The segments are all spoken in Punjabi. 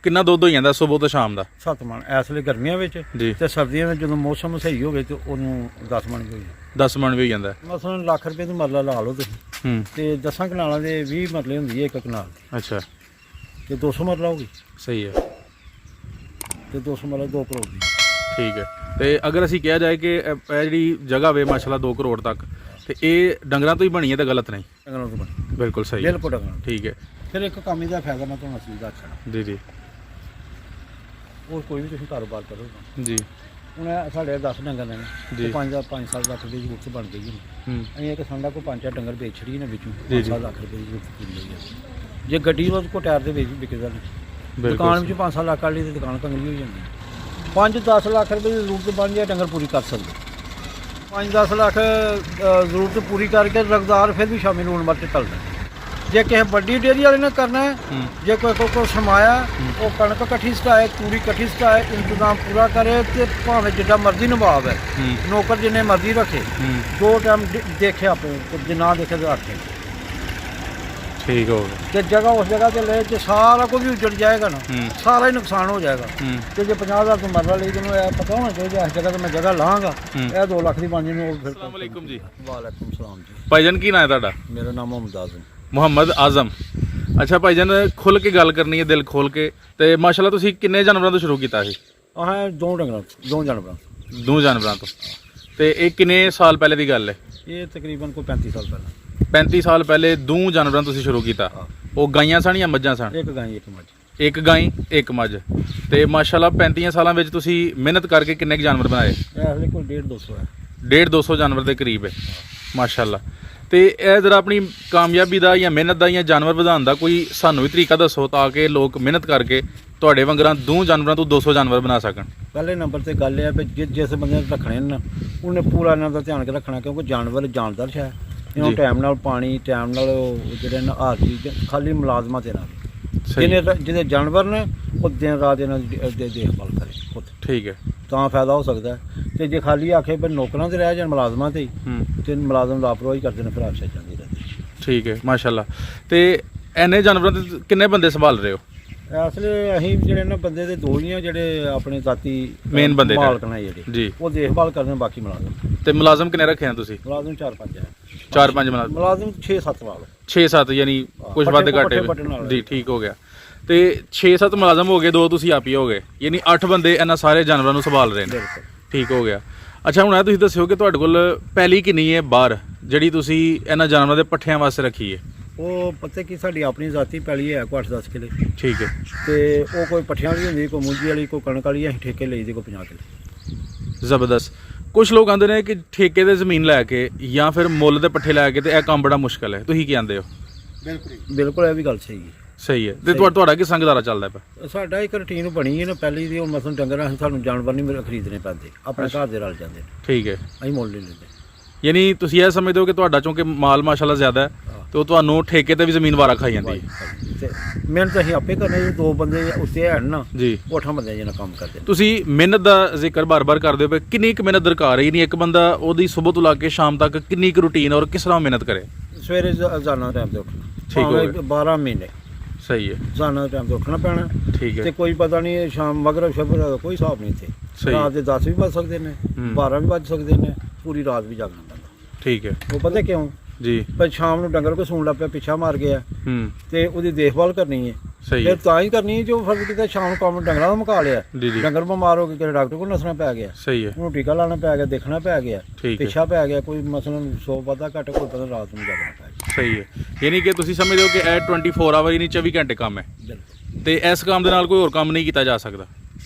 ਕਿੰਨਾ ਦੁੱਧ ਹੋ ਜਾਂਦਾ ਸੁਬਹ ਤੋਂ ਸ਼ਾਮ ਦਾ? 7 ਮਣ ਇਸ ਵੇਲੇ ਗਰਮੀਆਂ ਵਿੱਚ ਜੀ ਤੇ ਸਰਦੀਆਂ ਵਿੱਚ ਜਦੋਂ ਮੌਸਮ ਸਹੀ ਹੋਵੇ ਤੇ ਉਹਨੂੰ 10 ਮਣ ਵੀ ਹੋ ਜਾਂਦਾ। 10 ਮਣ ਵੀ ਹੋ ਜਾਂਦਾ। ਮਸਲਨ ਲੱਖ ਰੁਪਏ ਦੀ ਮਰਲਾ ਲਾ ਲਓ ਤੁਸੀਂ ਤੇ 10 ਕਨਾਲਾਂ ਦੇ 20 ਮਰਲੇ ਹੁੰਦੀ ਹੈ ਇੱਕ ਕਨਾਲ ਦੀ। ਅੱਛਾ ਤੇ 200 ਮਰਲਾ ਹੋਗੀ ਸਹੀ ਹੈ ਤੇ 200 ਮਰਲਾ 2 ਕਰੋੜ ਦੀ। ਠੀਕ ਹੈ। ਤੇ ਅਗਰ ਅਸੀਂ ਕਿਹਾ ਜਾਏ ਕਿ ਇਹ ਜਿਹੜੀ ਜਗ੍ਹਾ ਵੇ ਮਾਸ਼ਾਅੱਲਾ 2 ਕਰੋੜ ਤੱਕ ਤੇ ਇਹ ਡੰਗਰਾਂ ਤੋਂ ਹੀ ਬਣੀ ਹੈ ਤਾਂ ਗਲਤ ਨਹੀਂ? ਡੰਗਰਾਂ ਤੋਂ ਬਣੀ ਬਿਲਕੁਲ ਸਹੀ ਹੈ। ਬਿਲਕੁਲ ਡੰਗਰਾਂ। ਠੀਕ ਹੈ ਫਿਰ ਇੱਕ ਕੰਮ ਇਹਦਾ ਫਾਇਦਾ ਮੈਂ ਤੁਹਾਨੂੰ ਅਸਲੀ ਦੱਸਣਾ। ਜੀ ਜੀ ਉਹ ਕੋਈ ਵੀ ਤੁਸੀਂ ਕਾਰੋਬਾਰ ਕਰੋ ਜੀ। ਹੁਣ ਇਹ ਸਾਡੇ 10 ਡੰਗਰ ਨੇ ਜੀ। 5-7 ਲੱਖ ਦੀ ਜ਼ਰੂਰਤ ਬਣ ਗਈ ਜੀ। ਅਸੀਂ ਇੱਕ ਸੰਡਾ ਕੋ 5-4 ਡੰਗਰ ਵੇਚ ਛੜੀ ਨੇ ਵਿੱਚੋਂ ਜੀ, ਜੀ। 5 ਲੱਖ ਰੁਪਏ ਦੀ ਜ਼ਰੂਰਤ ਪੂਰੀ ਹੋਈ ਹੈ। ਜੇ ਗੱਡੀ ਉਹ ਕੋ ਟਾਇਰ ਦੇ ਵੇਚ ਵਿਕਦਾ ਨਹੀਂ। ਬਿਲਕੁਲ ਦੁਕਾਨ ਵਿੱਚ 5-7 ਲੱਖ ਵਾਲੀ ਤੇ ਦੁਕਾਨ ਕੰਗਲੀ ਹੋ ਜਾਂਦੀ। 5-10 ਲੱਖ ਰੁਪਏ ਦੀ ਜ਼ਰੂਰਤ ਬਣ ਜਾਏ ਡੰਗਰ ਪੂਰੀ ਕਰ ਸਕਦੇ। 5-10 ਲੱਖ ਜ਼ਰੂਰਤ ਪੂਰੀ ਕਰਕੇ ਰਗਦਾਰ ਫਿਰ ਵੀ ਸ਼ਾਮੀ ਨੂੰ ਮਰਤੇ ਟਲਦਾ। ਜੇ ਕਿਸੇ ਵੱਡੀ ਡੇਅਰੀ ਵਾਲੇ ਨੇ ਕਰਨਾ ਹੈ, ਜੇ ਕੋਈ ਸਮਾਇਆ ਉਹ ਕਣਕ ਇਕੱਠੀ ਸਟਾਏ ਤੂੜੀ ਇਕੱਠੀ ਸਟਾਏ ਇੰਤਜ਼ਾਮ ਪੂਰਾ ਕਰੇ ਤੇ ਭਾਵੇਂ ਜਿੱਡਾ ਮਰਜ਼ੀ ਨਵਾਬ ਹੈ ਨੌਕਰ ਜਿੰਨੇ ਮਰਜ਼ੀ ਰੱਖੇ 2 ਟਾਈਮ ਦੇਖੇ ਆਪਣੇ ਜੇ ਨਾ ਦੇਖੇ ਤਾਂ ਆਖੇ। ਠੀਕ ਹੋ ਗਿਆ। ਤੇ ਜਗ੍ਹਾ ਉਸ ਜਗ੍ਹਾ ਤੇ ਲੈ ਜੇ ਸਾਰਾ ਕੁਝ ਵੀ ਉੱਜੜ ਜਾਏਗਾ ਨਾ ਸਾਰਾ ਹੀ ਨੁਕਸਾਨ ਹੋ ਜਾਏਗਾ। ਤੇ ਜੇ 50,000 ਤੋਂ ਮਰਲਾ ਲਈ ਜਿਹਨੂੰ ਇਹ ਪਤਾ ਹੋਣਾ ਚਾਹੀਦਾ ਇਸ ਜਗ੍ਹਾ ਤੇ ਮੈਂ ਜਗ੍ਹਾ ਲਾਂਗਾ ਇਹ 2 ਲੱਖ ਦੀ ਬਣ ਜਾਣੀ। ਉਹ ਫਿਰ ਅਸਲਾਮ ਵਾਲੇਕੁਮ ਜੀ। ਵਾਲੇਕੁਮ ਸਲਾਮ ਜੀ। ਭਾਈਜਾਨ ਕੀ ਨਾਂ ਹੈ ਤੁਹਾਡਾ? ਮੇਰਾ ਨਾਮ ਮੁਹੰਮਦ ਆਜ਼ਮ। ਮੁਹੰਮਦ ਆਜ਼ਮ। ਅੱਛਾ ਭਾਈਜਾਨ ਖੁੱਲ ਕੇ ਗੱਲ ਕਰਨੀ ਹੈ ਦਿਲ ਖੋਲ ਕੇ ਤੇ ਮਾਸ਼ਾਅੱਲਾ ਤੁਸੀਂ ਕਿੰਨੇ ਜਾਨਵਰਾਂ ਤੋਂ ਸ਼ੁਰੂ ਕੀਤਾ ਸੀ? ਆਹ 2 ਡੰਗਰਾਂ 2 ਜਾਨਵਰਾਂ। 2 ਜਾਨਵਰਾਂ ਤੋਂ। ਤੇ ਇਹ ਕਿੰਨੇ ਸਾਲ ਪਹਿਲੇ ਦੀ ਗੱਲ ਹੈ? ਇਹ ਤਕਰੀਬਨ ਕੋਈ 35 ਸਾਲ ਪਹਿਲਾਂ। 35 ਸਾਲ ਪਹਿਲੇ 2 ਜਾਨਵਰਾਂ ਤੁਸੀਂ ਸ਼ੁਰੂ ਕੀਤਾ। ਉਹ ਗਾਈਆਂ ਸਨ ਜਾਂ ਮੱਝਾਂ ਸਨ? ਇੱਕ ਗਾਂ ਇੱਕ ਮੱਝ। ਇੱਕ ਗਾਂ ਇੱਕ ਮੱਝ। ਤੇ ਮਾਸ਼ਾਅੱਲਾ 35 ਸਾਲਾਂ ਵਿੱਚ ਤੁਸੀਂ ਮਿਹਨਤ ਕਰਕੇ ਕਿੰਨੇ ਕੁ ਜਾਨਵਰ ਬਣਾਏ? ਇਹ ਹਲੇ ਕੋਲ 150-200 ਹੈ। 150-200 ਜਾਨਵਰ ਦੇ ਕਰੀਬ ਹੈ ਮਾਸ਼ਾਅੱਲਾ। ਤੇ ਇਹ ਜਰਾ ਆਪਣੀ ਕਾਮਯਾਬੀ ਦਾ ਜਾਂ ਮਿਹਨਤ ਦਾ ਜਾਂ ਜਾਨਵਰ ਵਧਾਉਣ ਦਾ ਕੋਈ ਸਾਨੂੰ ਵੀ ਤਰੀਕਾ ਦੱਸੋ ਤਾਂ ਕਿ ਲੋਕ ਮਿਹਨਤ ਕਰਕੇ ਤੁਹਾਡੇ ਵਾਂਗਰਾਂ 2 ਜਾਨਵਰਾਂ ਤੋਂ 200 ਜਾਨਵਰ ਬਣਾ ਸਕਣ। ਪਹਿਲੇ ਨੰਬਰ ਤੇ ਗੱਲ ਇਹ ਹੈ ਵੀ ਜਿਸ ਬੰਦੇ ਨੇ ਰੱਖਣੇ ਨੇ ਉਹਨੇ ਪੂਰਾ ਇਹਨਾਂ ਦਾ ਧਿਆਨ ਕੇ ਰੱਖਣਾ ਕਿਉਂਕਿ ਜਾਨਵਰ ਜਾਨਦਾਰ ਹੈ। ਇਹਨੂੰ ਟਾਈਮ ਨਾਲ ਪਾਣੀ ਟਾਈਮ ਨਾਲ ਜਿਹੜੇ ਨੇ ਹਰ ਚੀਜ਼ ਖਾਲੀ ਮੁਲਾਜ਼ਮਾਂ ਦੇ ਨਾਲ ਜਿਹਦੇ ਜਾਨਵਰ ਨੇ ਉਹ ਦਿਨ ਰਾਤ ਇਹਨਾਂ ਦੀ ਦੇਖਭਾਲ ਕਰੇ ਖੁਦ। ਠੀਕ ਹੈ। ਤਾਂ ਫਾਇਦਾ ਹੋ ਸਕਦਾ ਹੈ। ਤੇ ਜੇ ਖਾਲੀ ਆਖੇ ਵੀ ਨੌਕਰਾਂ ਤੇ ਰਹਿ ਜਾਣ ਮੁਲਾਜ਼ਮਾਂ ਤੇ ਤੇ ਮੁਲਾਜ਼ਮ ਲਾਪਰਵਾਹੀ ਕਰਦੇ ਨੇ ਫਿਰ ਆਪਸੇ ਜਾਂਦੀ ਰਹਿੰਦੀ। ਠੀਕ ਹੈ ਮਾਸ਼ਾਅੱਲਾ। ਤੇ ਐਨੇ ਜਾਨਵਰਾਂ ਦੇ ਕਿੰਨੇ ਬੰਦੇ ਸੰਭਾਲ ਰਹੇ ਹੋ? ਇਸ ਲਈ ਅਸੀਂ ਜਿਹੜੇ ਨਾ ਬੰਦੇ ਦੇ 2 ਹੀ ਆ ਜਿਹੜੇ ਆਪਣੇ ਜ਼ਾਤੀ ਮੇਨ ਬੰਦੇ ਮਾਲਕ ਨੇ ਜਿਹੜੇ ਜੀ ਉਹ ਦੇਖਭਾਲ ਕਰਦੇ ਨੇ। ਬਾਕੀ ਮੁਲਾਜ਼ਮ ਤੇ ਮੁਲਾਜ਼ਮ ਕਿੰਨੇ ਰੱਖੇ ਆ ਤੁਸੀਂ? ਮੁਲਾਜ਼ਮ 4-5 ਹੈ। 4-5 ਮੁਲਾਜ਼ਮ 6-7 ਵਾਲ 6-7 ਯਾਨੀ ਕੁਝ ਵੱਧ ਘੱਟ ਜੀ। ਠੀਕ ਹੋ ਗਿਆ। ਤੇ 6-7 ਮੁਲਾਜ਼ਮ ਹੋ ਗਏ 2 ਤੁਸੀਂ ਆਪ ਹੀ ਹੋ ਗਏ ਯਾਨੀ 8 ਬੰਦੇ ਇਹਨਾਂ ਸਾਰੇ ਜਾਨਵਰਾਂ ਨੂੰ ਸੰਭਾਲ ਰਹੇ ਨੇ। ਠੀਕ ਹੋ ਗਿਆ। ਅੱਛਾ ਹੁਣ ਇਹ ਤੁਸੀਂ ਦੱਸਿਓ ਕਿ ਤੁਹਾਡੇ ਕੋਲ ਪਹਿਲੀ ਕਿੰਨੀ ਹੈ ਬਾਹਰ ਜਿਹੜੀ ਤੁਸੀਂ ਇਹਨਾਂ ਜਾਨਵਰਾਂ ਦੇ ਪੱਠਿਆਂ ਵਾਸਤੇ ਰੱਖੀ ਹੈ? ਉਹ ਪਤਾ ਕੀ ਸਾਡੀ ਆਪਣੀ ਜ਼ਾਤੀ ਪੈਲੀ ਹੈ ਕੋਈ 8-10 ਕਿੱਲੇ। ਠੀਕ ਹੈ। ਤੇ ਉਹ ਕੋਈ ਪੱਠਿਆਂ ਵਾਲੀ ਹੁੰਦੀ ਕੋਈ ਮੂੰਜੀ ਵਾਲੀ ਕੋਈ ਕਣਕ ਵਾਲੀ ਅਸੀਂ ਠੇਕੇ ਲਈ ਦੇ ਕੋਈ 50 ਕਿੱਲੇ। ਜ਼ਬਰਦਸਤ। ਕੁਝ ਲੋਕ ਆਂਦੇ ਨੇ ਕਿ ਠੇਕੇ ਦੇ ਜ਼ਮੀਨ ਲੈ ਕੇ ਜਾਂ ਫਿਰ ਮੁੱਲ ਦੇ ਪੱਠੇ ਲੈ ਕੇ ਤੇ ਇਹ ਕੰਮ ਬੜਾ ਮੁਸ਼ਕਲ ਹੈ, ਤੁਸੀਂ ਕੀ ਆਂਦੇ ਹੋ? ਬਿਲਕੁਲ ਇਹ ਵੀ ਗੱਲ ਸਹੀ ਹੈ। ਸਹੀ ਹੈ। ਤੇ ਤੁਹਾਡਾ ਕੀ ਸੰਗਦਾਰਾ ਚੱਲਦਾ ਪਿਆ? ਸਾਡਾ ਇੱਕ ਰੁਟੀਨ ਬਣੀ ਹੈ ਨਾ ਪਹਿਲੀ ਦੀ। ਹੁਣ ਮਸਲ ਡੰਗਰ ਅਸੀਂ ਸਾਨੂੰ ਜਾਨਵਰ ਨਹੀਂ ਖਰੀਦਣੇ ਪੈਂਦੇ ਆਪਣੇ ਘਰ ਦੇ ਰਲ ਜਾਂਦੇ ਨੇ। ਠੀਕ ਹੈ। ਅਸੀਂ ਮੁੱਲ ਨਹੀਂ ਲੈਂਦੇ। ਯਾਨੀ ਤੁਸੀਂ ਇਹ ਸਮਝਦੇ ਹੋ ਕਿ ਤੁਹਾਡਾ ਚੋਂ ਕਿ ਮਾਲ ਮਾਸ਼ਾਅੱਲਾ ਜ਼ਿਆਦਾ ਹੈ ਤੇ ਉਹ ਤੁਹਾਨੂੰ ਠੇਕੇ ਤੇ ਵੀ ਜ਼ਮੀਨ ਵਾਰਾ ਖਾਈ ਜਾਂਦੀ ਹੈ। ਤੇ ਮਿਹਨਤ ਅਸੀਂ ਆਪੇ ਕਰਨੇ। 2 ਬੰਦੇ ਉੱਤੇ ਹੈਣ ਨਾ ਜੀ 8 ਬੰਦੇ ਜਿਹਨਾਂ ਕੰਮ ਕਰਦੇ। ਤੁਸੀਂ ਮਿਹਨਤ ਦਾ ਜ਼ਿਕਰ ਬਾਰ-ਬਾਰ ਕਰਦੇ ਹੋ, ਕਿੰਨੀ ਕੁ ਮਿਹਨਤ ਦਰਕਾਰ ਹੈ? ਨਹੀਂ ਇੱਕ ਬੰਦਾ ਉਹਦੀ ਸਵੇਰ ਤੋਂ ਲਾ ਕੇ ਸ਼ਾਮ ਤੱਕ ਕਿੰਨੀ ਕੁ ਰੂਟੀਨ ਔਰ ਕਿਸ ਤਰ੍ਹਾਂ ਮਿਹਨਤ ਕਰੇ? ਸਵੇਰੇ ਰੋਜ਼ਾਨਾ ਟਾਈਮ ਤੇ ਉੱਠਣਾ। ਠੀਕ ਹੋ ਗਿਆ। 12 ਮਹੀਨੇ ਸਹੀ ਹੈ। ਰੋਜ਼ਾਨਾ ਟਾਈਮ ਤੇ ਉੱਠਣਾ ਪੈਣਾ। ਠੀਕ ਹੈ। ਤੇ ਕੋਈ ਪਤਾ ਨਹੀਂ ਸ਼ਾਮ ਮਗਰਬ ਸ਼ਬਰ ਦਾ ਕੋਈ ਹਿਸਾਬ ਨਹੀਂ ਇੱਥੇ। ਰਾਤ ਦੇ 10 ਵੀ ਵੱਜ ਸਕਦੇ ਨੇ 12 ਵੀ ਵੱਜ ਸਕਦੇ ਨੇ ਪੂਰੀ ਰਾਤ ਵੀ ਜਾਗਣਾ ਪੈਂਦਾ। ਠੀਕ ਹੈ। ਉਹ ਪਤਾ ਕਿਉਂ ਜੀ ਪਰ ਸ਼ਾਮ ਨੂੰ ਡੰਗਰ ਕੋ ਸੂਣ ਲੱਗ ਪਿਆ ਪਿੱਛਾ ਮਾਰ ਗਿਆ ਤੇ ਉਹਦੀ ਦੇਖਭਾਲ ਕਰਨੀ ਹੈ। ਸਹੀ ਫਿਰ ਤਾਂ ਹੀ ਕਰਨੀ ਜੋ ਫਰਜ਼ ਕੀਤਾ ਸ਼ਾਮ ਨੂੰ ਕੰਮ ਡੰਗਰਾਂ ਦਾ ਮੁਕਾ ਲਿਆ। ਡੰਗਰ ਬਿਮਾਰ ਹੋ ਕੇ ਕਿਹੜੇ ਡਾਕਟਰ ਕੋਲ ਨਸਣਾ ਪੈ ਗਿਆ। ਸਹੀ ਹੈ। ਉਹਨੂੰ ਟੀਕਾ ਲਾਣਾ ਪੈ ਗਿਆ ਦੇਖਣਾ ਪੈ ਗਿਆ ਪਿੱਛਾ ਪੈ ਗਿਆ ਕੋਈ ਮਸਲਨ 100 ਵਾਧਾ ਘੱਟ ਕੋਈ ਪਤਾ ਰਾਤ ਨੂੰ ਜਾਗਣਾ ਪੈ ਗਿਆ। ਸਹੀ ਹੈ। ਯਾਨੀ ਕਿ ਤੁਸੀਂ ਸਮਝਦੇ ਹੋ ਕਿ ਇਹ 24 ਆਵਰ ਯਾਨੀ 24 ਘੰਟੇ ਕੰਮ ਹੈ ਤੇ ਇਸ ਕੰਮ ਦੇ ਨਾਲ ਕੋਈ ਹੋਰ ਕੰਮ ਨਹੀਂ ਕੀਤਾ ਜਾ ਸਕਦਾ?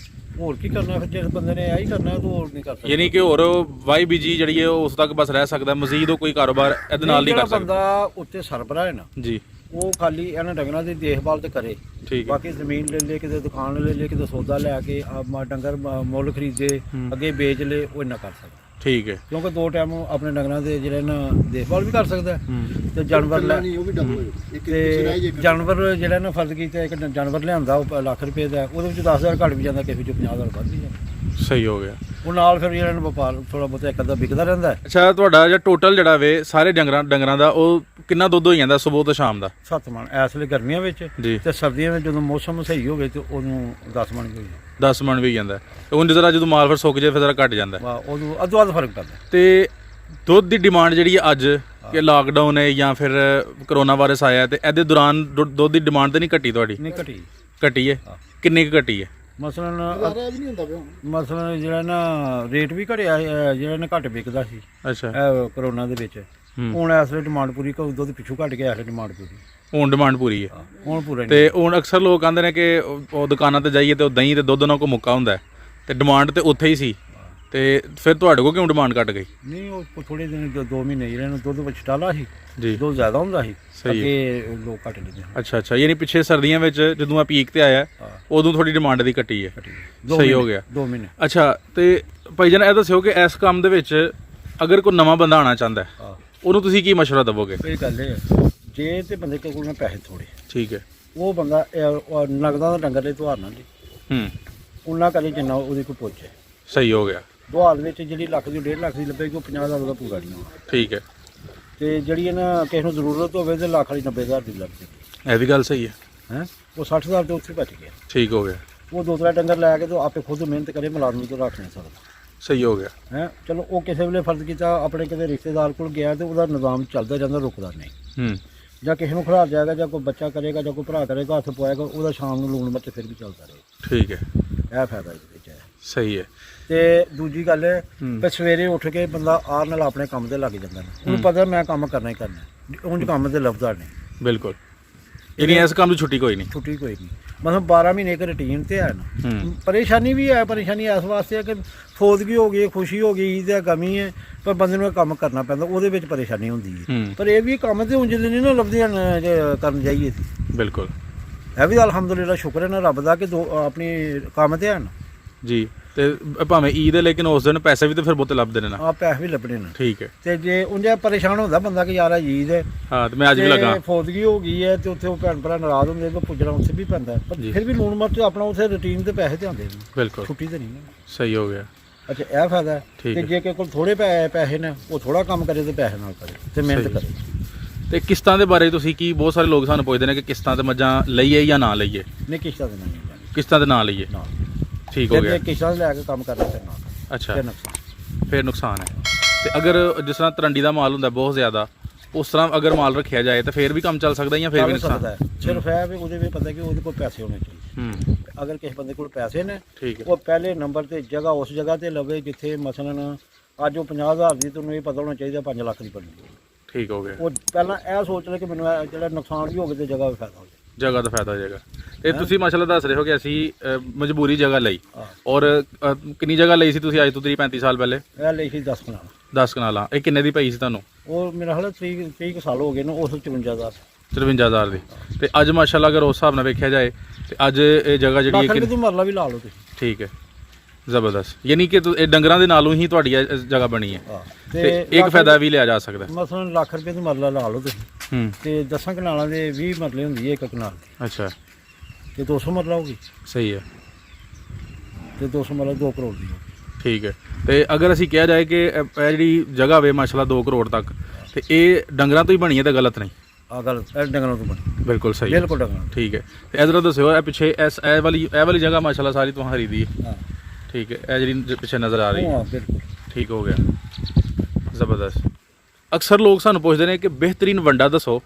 ਹੋਰ ਕੀ ਕਰਨਾ ਫਿਰ ਜਿਸ ਬੰਦੇ ਨੇ ਆਹੀ ਕਰਨਾ ਤਾਂ ਹੋਰ ਨਹੀਂ ਕਰ ਸਕਦਾ। ਯਾਨੀ ਕਿ ਹੋਰ ਵਾਈ ਬੀਜੀ ਜਿਹੜੀ ਹੈ ਉਸ ਤੱਕ ਬਸ ਰਹਿ ਸਕਦਾ, ਮਜ਼ੀਦ ਉਹ ਕੋਈ ਕਾਰੋਬਾਰ ਇਹਦੇ ਨਾਲ ਨਹੀਂ ਕਰ ਸਕਦਾ। ਬੰਦਾ ਉੱਤੇ ਸਰਬਰਾਹ ਹੈ ਨਾ ਜੀ ਉਹ ਖਾਲੀ ਇਹਨਾਂ ਡੰਗਰਾਂ ਦੀ ਦੇਖਭਾਲ ਤੇ ਕਰੇ। ਠੀਕ ਬਾਕੀ ਜ਼ਮੀਨ ਲੈ ਲੈ ਕਿਤੇ ਦੁਕਾਨ ਲੈ ਲੈ ਕਿਤੇ ਸੌਦਾ ਲੈ ਕੇ ਡੰਗਰ ਮੁੱਲ ਖਰੀਦੇ ਅੱਗੇ ਵੇਚ ਲੈ ਉਹ ਇੰਨਾ ਕਰ ਸਕਦਾ। ਠੀਕ ਹੈ। ਕਿਉਂਕਿ 2 ਟਾਈਮ ਆਪਣੇ ਡੰਗਰਾਂ ਦੇ ਜਿਹੜੇ ਨਾ ਦੇਖਭਾਲ ਵੀ ਕਰ ਸਕਦਾ ਤੇ ਜਾਨਵਰ ਤੇ ਜਾਨਵਰ ਜਿਹੜਾ ਨਾ ਫਰਜ਼ ਕੀਤਾ ਇੱਕ ਜਾਨਵਰ ਲਿਆਂਦਾ ਉਹ ਲੱਖ ਰੁਪਏ ਦਾ, ਉਹਦੇ ਵਿੱਚ 10,000 ਘੱਟ ਵੀ ਜਾਂਦਾ, ਕਿਸੇ ਵਿੱਚ 50,000 ਵੱਧ ਵੀ ਜਾਂਦਾ। ਸਹੀ ਹੋ ਗਿਆ। ਉਹ ਨਾਲ ਫਿਰ ਜਿਹੜਾ ਨਾ ਵਪਾਰ ਥੋੜਾ ਬਹੁਤਾ ਇੱਕ ਅੱਧਾ ਵਿਕਦਾ ਰਹਿੰਦਾ। ਅੱਛਾ, ਤੁਹਾਡਾ ਜਿਹੜਾ ਟੋਟਲ ਜਿਹੜਾ ਵੇ ਸਾਰੇ ਡੰਗਰਾਂ ਦਾ ਉਹ ਕਿੰਨਾ ਦੁੱਧ ਹੋ ਜਾਂਦਾ ਸਵੇਰ ਤੋਂ ਸ਼ਾਮ ਦਾ? 7 ਮਣ ਇਸ ਵੇਲੇ ਗਰਮੀਆਂ ਵਿੱਚ ਜੀ, ਤੇ ਸਰਦੀਆਂ ਵਿੱਚ ਜਦੋਂ ਮੌਸਮ ਸਹੀ ਹੋਵੇ ਤੇ ਉਹਨੂੰ 10 ਮਣ ਵੀ ਹੋ ਜਾਂਦਾ। 10 ਮਣ ਵੀ ਜਾਂਦਾ। ਉਹ ਜਰਾ ਜਦੋਂ ਮਾਲ ਫਿਰ ਸੁੱਕ ਜਾਏ ਫਿਰ ਜ਼ਰਾ ਘਟ ਜਾਂਦਾ। ਵਾਹ, ਉਦੋਂ ਅੱਧੋ ਅੱਧ ਫਰਕ ਪੈਂਦਾ। ਤੇ ਦੁੱਧ ਦੀ ਡਿਮਾਂਡ ਜਿਹੜੀ ਹੈ ਅੱਜ ਕਿ ਲਾਕਡਾਊਨ ਹੈ ਜਾਂ ਫਿਰ ਕਰੋਨਾ ਵਾਇਰਸ ਆਇਆ ਤੇ ਇਹਦੇ ਦੌਰਾਨ ਦੁੱਧ ਦੀ ਡਿਮਾਂਡ ਤੇ ਨਹੀਂ ਘਟੀ ਤੁਹਾਡੀ? ਨਹੀਂ ਘਟੀ। ਘਟੀ ਹੈ? ਕਿੰਨੀ ਕੁ ਘਟੀ ਹੈ? ਮਸਲਨ ਜਿਹੜਾ ਨਾ ਰੇਟ ਵੀ ਘਟਿਆ, ਜਿਹੜਾ ਨਾ ਘੱਟ ਵਿਕਦਾ ਸੀ ਅੱਛਾ ਕਰੋਨਾ ਦੇ ਵਿੱਚ। ਹੁਣ ਇਸ ਵੇਲੇ ਡਿਮਾਂਡ ਪੂਰੀ, ਦੁੱਧ ਪਿੱਛੋਂ ਘਟ ਗਿਆ, ਇਸ ਡਿਮਾਂਡ ਪੂਰੀ। ਹੁਣ ਡਿਮਾਂਡ ਪੂਰੀ ਹੈ? ਹੁਣ ਪੂਰਾ। ਤੇ ਹੁਣ ਅਕਸਰ ਲੋਕ ਕਹਿੰਦੇ ਨੇ ਕਿ ਉਹ ਦੁਕਾਨਾਂ ਤੇ ਜਾਈਏ ਤੇ ਉਹ ਦਹੀਂ ਤੇ ਦੁੱਧ ਨਾਲ ਕੋ ਮੁੱਕਾ ਹੁੰਦਾ ਤੇ ਡਿਮਾਂਡ ਤੇ ਉੱਥੇ ਹੀ ਸੀ, ਤੇ ਫਿਰ ਤੁਹਾਡੇ ਕੋਲ ਕਿਉਂ ਡਿਮਾਂਡ ਘਟ ਗਈ? ਨਹੀਂ, ਉਹ ਥੋੜੇ ਦਿਨ 2 ਮਹੀਨੇ ਜਿਹੜੇ ਨੂੰ ਦੁੱਧ ਵਿੱਚ ਟਾਲਾ ਸੀ ਜੀ, ਦੁੱਧ ਜ਼ਿਆਦਾ ਹੁੰਦਾ ਸੀ, ਸਹੀ ਅੱਗੇ ਲੋਕ ਘੱਟ ਲੈਂਦੇ। ਅੱਛਾ, ਯਾਨੀ ਪਿੱਛੇ ਸਰਦੀਆਂ ਵਿੱਚ ਜਦੋਂ ਆ ਪੀਕ ਤੇ ਆਇਆ ਉਦੋਂ ਥੋੜੀ ਡਿਮਾਂਡ ਦੀ ਘਟੀ ਹੈ। ਸਹੀ ਹੋ ਗਿਆ। 2 ਮਹੀਨੇ। ਅੱਛਾ, ਤੇ ਭਾਈ ਜਾਨ ਇਹ ਦੱਸਿਓ ਕਿ ਇਸ ਕੰਮ ਦੇ ਵਿੱਚ ਅਗਰ ਕੋਈ ਨਵਾਂ ਬੰਦਾ ਆਉਣਾ ਚਾਹੁੰਦਾ ਉਹਨੂੰ ਤੁਸੀਂ ਕੀ ਮਸ਼ਵਰਾ ਦੇਵੋਗੇ? ਇਹ ਗੱਲ ਹੈ, ਜੇ ਤੇ ਬੰਦੇ ਕੋਲ ਨਾ ਪੈਸੇ ਥੋੜੇ, ਠੀਕ ਹੈ, ਉਹ ਬੰਦਾ ਨਗਦਾਂ ਦਾ ਡੰਗਰ ਦੇ ਤੁਹਾਰ ਨਾਲ ਜੀ ਉਹਨਾਂ ਕਰੇ ਜਿੰਨਾ ਉਹਦੇ ਕੋਲ ਪਹੁੰਚੇ। ਸਹੀ ਹੋ ਗਿਆ। ਦੁਹਾਰ ਵਿੱਚ ਜਿਹੜੀ ਲੱਖ ਦੀ 1.5 ਲੱਖ ਦੀ ਲੱਭੇਗੀ ਉਹ 50,000 ਦਾ ਪੂਰਾ ਨਹੀਂ ਹੋਣਾ। ਠੀਕ ਹੈ। ਤੇ ਜਿਹੜੀ ਇਹਨਾਂ ਕਿਸੇ ਨੂੰ ਜ਼ਰੂਰਤ ਹੋਵੇ ਤੇ ਲੱਖ ਵਾਲੀ 90,000 ਦੀ ਲੱਭੇਗੀ। ਇਹ ਵੀ ਗੱਲ ਸਹੀ ਹੈ। ਉਹ 60,000 ਤੇ ਉੱਥੇ ਬਚ ਗਿਆ। ਠੀਕ ਹੋ ਗਿਆ। ਉਹ 2-3 ਡੰਗਰ ਲੈ ਕੇ ਤੇ ਆਪੇ ਖੁਦ ਮਿਹਨਤ ਕਰੇ, ਮੁਲਾਜ਼ਮ ਤੋਂ ਰੱਖ ਨਹੀਂ ਸਕਦਾ। ਸਹੀ ਹੋ ਗਿਆ। ਚਲੋ ਉਹ ਕਿਸੇ ਵੇਲੇ ਫਰਜ਼ ਕੀਤਾ ਆਪਣੇ ਕਿਤੇ ਰਿਸ਼ਤੇਦਾਰ ਕੋਲ ਗਿਆ ਤੇ ਉਹਦਾ ਨਿਜ਼ਾਮ ਚੱਲਦਾ ਜਾਂਦਾ, ਰੁਕਦਾ ਨਹੀਂ। ਜਾਂ ਕਿਸੇ ਨੂੰ ਖਿਲਾਰ ਜਾਏਗਾ, ਜਾਂ ਕੋਈ ਬੱਚਾ ਕਰੇਗਾ, ਜਾਂ ਕੋਈ ਭਰਾ ਕਰੇਗਾ, ਹੱਥ ਪਵਾਏਗਾ, ਉਹਦਾ ਸ਼ਾਮ ਨੂੰ ਲੂਣ ਮਿਰਚ ਫਿਰ ਵੀ ਚੱਲਦਾ ਰਹੇ। ਠੀਕ ਹੈ। ਇਹ ਫਾਇਦਾ ਇਹਦੇ ਵਿੱਚ ਹੈ। ਸਹੀ ਹੈ। ਤੇ ਦੂਜੀ ਗੱਲ ਹੈ ਕਿ ਸਵੇਰੇ ਉੱਠ ਕੇ ਬੰਦਾ ਆਰ ਨਾਲ ਆਪਣੇ ਕੰਮ ਤੇ ਲੱਗ ਜਾਂਦਾ ਨੇ, ਉਹਨੂੰ ਪਤਾ ਮੈਂ ਕੰਮ ਕਰਨਾ ਹੀ ਕਰਨਾ, ਉਂਝ ਕੰਮ ਤੇ ਲੱਭਦਾ ਨਹੀਂ। ਬਿਲਕੁਲ। ਇਹਨੀ ਇਸ ਕੰਮ ਦੀ ਛੁੱਟੀ ਕੋਈ ਨਹੀਂ। ਛੁੱਟੀ ਕੋਈ ਨਹੀਂ। ਮਤਲਬ 12 ਮਹੀਨੇ ਇੱਕ ਰੁਟੀਨ ਤੇ ਹੈ ਨਾ। ਪਰੇਸ਼ਾਨੀ ਵੀ ਹੈ, ਪਰੇਸ਼ਾਨੀ ਇਸ ਵਾਸਤੇ ਹੈ ਕਿ ਫੌਦਗੀ ਹੋ ਗਈ, ਖੁਸ਼ੀ ਹੋ ਗਈ, ਈਦ ਹੈ, ਗਮੀ ਹੈ, ਪਰ ਬੰਦੇ ਨੂੰ ਇਹ ਕੰਮ ਕਰਨਾ ਪੈਂਦਾ, ਉਹਦੇ ਵਿੱਚ ਪਰੇਸ਼ਾਨੀ ਹੁੰਦੀ ਹੈ। ਪਰ ਇਹ ਵੀ ਕੰਮ ਤੇ ਉਂਝ ਨਹੀਂ ਨਾ ਲੱਭਦੇ ਜੇ ਕਰਨ ਜਾਈਏ। ਬਿਲਕੁਲ। ਇਹ ਵੀ ਅਲਹਮਦੁਲਿਲਾ ਸ਼ੁਕਰ ਹੈ ਨਾ ਰੱਬ ਦਾ ਕਿ ਆਪਣੀ ਕੰਮ ਤੇ ਹਨ ਜੀ। ਤੇ ਭਾਵੇਂ ਈਦ ਹੈ ਲੇਕਿਨ ਉਸ ਦਿਨ ਪੈਸੇ ਵੀ ਤੇ ਫਿਰ ਬਹੁਤੇ ਲੱਭਦੇ ਨੇ ਨਾ। ਪੈਸੇ ਵੀ ਲੱਭਣੇ ਨੇ। ਠੀਕ ਹੈ। ਤੇ ਜੇ ਉਂਝ ਪਰੇਸ਼ਾਨ ਹੁੰਦਾ ਬੰਦਾ ਕਿ ਯਾਰ ਈਦ ਹੈ ਤੇ ਮੈਂ ਅੱਜ ਵੀ ਲੱਗਾ, ਫੌਦਗੀ ਹੋ ਗਈ ਹੈ ਤੇ ਉੱਥੇ ਉਹ ਭੈਣ ਭਰਾ ਨਾਰਾਜ਼ ਹੁੰਦੇ ਤੇ ਪੁੱਜਣਾ ਉੱਥੇ ਵੀ ਪੈਂਦਾ, ਪਰ ਫਿਰ ਵੀ ਲੂਣ ਮਿਰਚ ਆਪਣਾ ਉੱਥੇ ਰੂਟੀਨ ਤੇ ਪੈਸੇ ਤੇ ਆਉਂਦੇ ਨੇ। ਬਿਲਕੁਲ। ਛੁੱਟੀ ਤੇ ਨਹੀਂ। ਸਹੀ ਹੋ ਗਿਆ। ਅੱਛਾ, ਇਹ ਫਾਇਦਾ ਹੈ। ਤੇ ਜੇ ਕਿਸੇ ਕੋਲ ਥੋੜੇ ਪੈਸੇ ਨੇ, ਉਹ ਥੋੜਾ ਕੰਮ ਕਰੇ ਤੇ ਪੈਸੇ ਨਾਲ ਕਰੇ ਤੇ ਮਿਹਨਤ ਕਰੇ। ਤੇ ਕਿਸ਼ਤਾਂ ਦੇ ਬਾਰੇ ਤੁਸੀਂ ਕੀ, ਬਹੁਤ ਸਾਰੇ ਲੋਕ ਸਾਨੂੰ ਪੁੱਛਦੇ ਨੇ ਕਿ ਕਿਸ਼ਤਾਂ ਤੇ ਮੱਝਾਂ ਲਈਏ ਜਾਂ ਨਾ ਲਈਏ? ਨਹੀਂ, ਕਿਸ਼ਤਾਂ ਤੇ ਨਹੀਂ। ਕਿਸ਼ਤਾਂ ਤੇ ਨਾ ਲਈਏ। ਠੀਕ ਹੋ ਗਿਆ। ਕਿਸ਼ਤਾਂ ਲੈ ਕੇ ਕੰਮ ਕਰਨਾ ਤੇ ਨਾ। ਅੱਛਾ, ਫਿਰ ਨੁਕਸਾਨ ਹੈ। ਤੇ ਅਗਰ ਜਿਸ ਤਰ੍ਹਾਂ ਤਰੰਡੀ ਦਾ ਮਾਲ ਹੁੰਦਾ ਬਹੁਤ ਜ਼ਿਆਦਾ, ਉਸ ਤਰ੍ਹਾਂ ਅਗਰ ਮਾਲ ਰੱਖਿਆ ਜਾਏ ਤਾਂ ਫਿਰ ਵੀ ਕੰਮ ਚੱਲ ਸਕਦਾ ਜਾਂ ਫਿਰ ਵੀ ਨੁਕਸਾਨ ਹੈ? ਸਿਰਫ ਇਹ ਵੀ ਉਹਦੇ ਵੀ ਪਤਾ ਕਿ ਉਹਦੇ ਕੋਲ ਪੈਸੇ ਹੋਣੇ ਚਾਹੀਦੇ। ਅਗਰ ਕਿਸੇ ਬੰਦੇ ਕੋਲ ਪੈਸੇ ਨੇ, ਉਹ ਪਹਿਲੇ ਨੰਬਰ ਤੇ ਜਗ੍ਹਾ ਉਸ ਜਗ੍ਹਾ ਤੇ ਲਵੇ ਜਿੱਥੇ ਮਸਲਨ ਅੱਜ ਉਹ 50,000 ਦੀ, ਤੁਹਾਨੂੰ ਇਹ ਪਤਾ ਹੋਣਾ ਚਾਹੀਦਾ 5 ਲੱਖ ਦੀ ਬਣੀ। ਠੀਕ ਹੋ ਗਿਆ। ਉਹ ਪਹਿਲਾਂ ਇਹ ਸੋਚ ਲੈ ਕਿ ਮੈਨੂੰ ਜਿਹੜਾ ਨੁਕਸਾਨ ਵੀ ਹੋ ਗਿਆ ਤੇ ਜਗ੍ਹਾ ਦਾ ਫਾਇਦਾ ਹੋ ਜਾਏ। ਜਗ੍ਹਾ ਦਾ ਫਾਇਦਾ ਹੋ ਜਾਏਗਾ। ਤੇ ਤੁਸੀਂ ਮਾਸ਼ਾਅੱਲਾ ਦੱਸ ਰਹੇ ਹੋ ਕਿ ਅਸੀਂ ਮਜਬੂਰੀ ਜਗ੍ਹਾ ਲਈ, ਔਰ ਕਿੰਨੀ ਜਗ੍ਹਾ ਲਈ ਸੀ ਤੁਸੀਂ ਅੱਜ ਤੋਂ 30-35 ਸਾਲ ਪਹਿਲੇ? ਇਹ ਲਈ ਸੀ 10 ਕਨਾਲ। 10 ਕਨਾਲਾਂ। ਇਹ ਕਿੰਨੇ ਦੀ ਪਈ ਸੀ ਤੁਹਾਨੂੰ? ਉਹ ਮੇਰਾ ਹਾਲ 30 ਸਾਲ ਹੋ ਗਏ ਨੇ। ਉਸ 54,000। 53,000 ਦੀ। ਤੇ ਅੱਜ ਮਾਸ਼ਾਅੱਲਾ ਅਗਰ ਉਸ ਹਿਸਾਬ ਨਾਲ ਵੇਖਿਆ ਜਾਏ ਤੇ ਅੱਜ ਇਹ ਜਗ੍ਹਾ ਜਿਹੜੀ ਹੈ ਕਿ ਮਰਲਾ ਵੀ ਲਾ ਲਓ ਤੁਸੀਂ। ਠੀਕ ਹੈ, ਜ਼ਬਰਦਸਤ। ਯਾਨੀ ਕਿ ਇਹ ਡੰਗਰਾਂ ਦੇ ਨਾਲੋਂ ਹੀ ਤੁਹਾਡੀ ਇਹ ਜਗ੍ਹਾ ਬਣੀ ਹੈ ਤੇ ਇੱਕ ਫਾਇਦਾ ਵੀ ਲਿਆ ਜਾ ਸਕਦਾ। ਮਸਲਨ ਲੱਖ ਰੁਪਏ ਦੀ ਮਰਲਾ ਲਾ ਲਓ ਤੁਸੀਂ, ਤੇ 10 ਕਨਾਲਾਂ ਦੇ 20 ਮਰਲੇ ਹੁੰਦੀ ਹੈ ਇੱਕ ਕਨਾਲ ਦੀ। ਅੱਛਾ। ਤੇ 200 ਮਰਲਾ ਹੋਗੀ। ਸਹੀ ਹੈ। ਤੇ 200 ਮਰਲਾ 2 ਕਰੋੜ ਦੀ। ਠੀਕ ਹੈ। ਤੇ ਅਗਰ ਅਸੀਂ ਕਿਹਾ ਜਾਏ ਕਿ ਇਹ ਜਿਹੜੀ ਜਗ੍ਹਾ ਵੇ ਮਾਸ਼ਾਅੱਲਾ 2 ਕਰੋੜ ਤੱਕ, ਤੇ ਇਹ ਡੰਗਰਾਂ ਤੋਂ ਹੀ ਬਣੀ ਹੈ ਤਾਂ ਗਲਤ ਨਹੀਂ? ਗਲਤ। ਇਹ ਡੰਗਰਾਂ ਤੋਂ ਬਣੀ। ਬਿਲਕੁਲ ਸਹੀ। ਬਿਲਕੁਲ ਡੰਗਰਾਂ। ਠੀਕ ਹੈ। ਤੇ ਇਧਰ ਦੱਸਿਓ, ਇਹ ਪਿੱਛੇ ਇਹ ਵਾਲੀ ਜਗ੍ਹਾ ਮਾਸ਼ਾਅੱਲਾ ਸਾਰੀ ਤੁਹਾਡੀ ਦੀ ਹੈ? ਠੀਕ ਹੈ। ਇਹ ਜਿਹੜੀ ਪਿੱਛੇ ਨਜ਼ਰ ਆ ਰਹੀ ਹੈ। ਬਿਲਕੁਲ ਠੀਕ ਹੋ ਗਿਆ। ਜ਼ਬਰਦਸਤ। ਅਕਸਰ ਲੋਕ ਸਾਨੂੰ ਪੁੱਛਦੇ ਨੇ ਕਿ ਬਿਹਤਰੀਨ ਵੰਡਾ ਦੱਸੋ